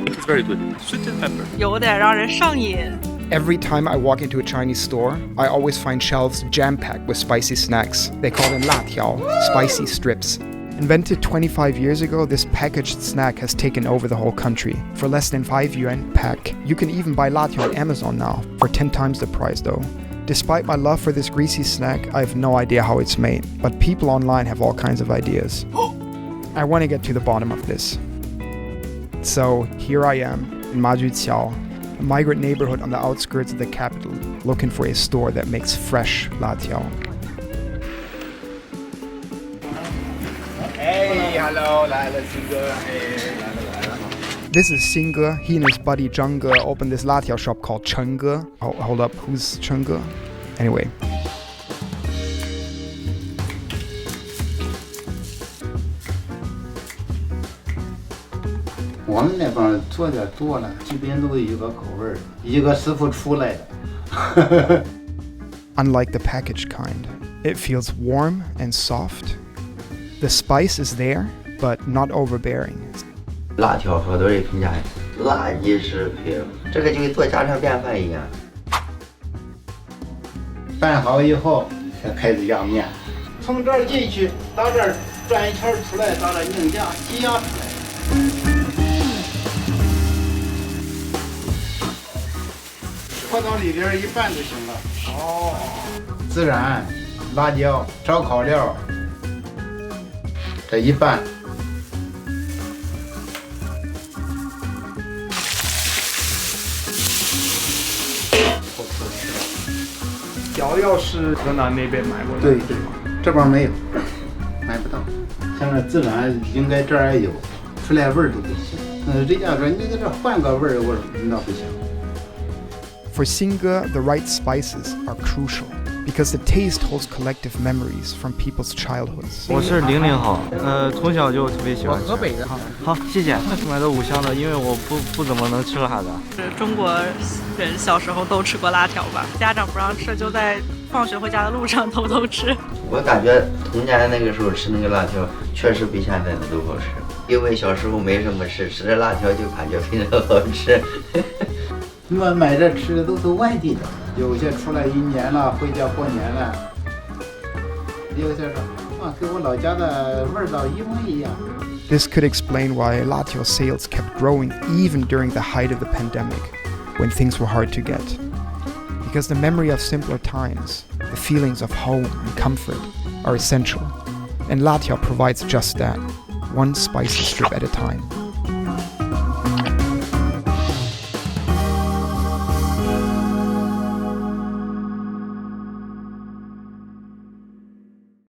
It's very good. Sweet and pepper. 有点让人上瘾。 Every time I walk into a Chinese store, I always find shelves jam-packed with spicy snacks. They call them latiao, spicy strips. Invented 25 years ago, this packaged snack has taken over the whole country. For less than 5 yuan pack, you can even buy latiao on Amazon now, for 10 times the price though. Despite my love for this greasy snack, I have no idea how it's made, but people online have all kinds of ideas. I want to get to the bottom of this. So here I am in Majuqiao, a migrant neighborhood on the outskirts of the capital, looking for a store that makes fresh latiao. Hey, hello, 来了，新哥，This is Xinge. He and his buddy Zhangge opened this latiao shop called Chengge. Hold up, who's Chengge? Anyway. 我们那边做的多了，基本都一个口味儿，一个师傅出来的。Unlike the packaged kind, it feels warm and soft. The spice is there, but not overbearing. 辣条好多人评价垃圾食品，这个就跟做家常便饭一样。拌好以后，才开始压面。从这儿进去，到这儿转一圈出来，到这儿拧压，挤压出来。和到里边一拌就行了。哦，孜然、辣椒、烧烤料，这一拌。调料是河南那边买过来的。对对，这边没有，买不到。像这孜然应该这儿也有，出来味儿都不行。人家说你在这换个味儿，我说那不行。For Xinge, the right spices are crucial because the taste holds collective memories from people's childhoods. 我是00后，从小就特别喜欢吃。河北的。好，谢谢。买的5香的，因为我不怎么能吃辣的。中国人小时候都吃过辣条吧？家长不让吃，就在放学回家的路上偷偷吃。我感觉童年那个时候吃那个辣条，确实比现在的都好吃。因为小时候没什么吃，吃着辣条就感觉非常好吃。我买这吃的都是外地的，有些出来1年了，回家过年了。有些说啊，跟我老家的味道一模一样。This could explain why latiao sales kept growing even during the height of the pandemic, when things were hard to get. Because the memory of simpler times, the feelings of home and comfort, are essential, and latiao provides just that, one spicy strip at a time.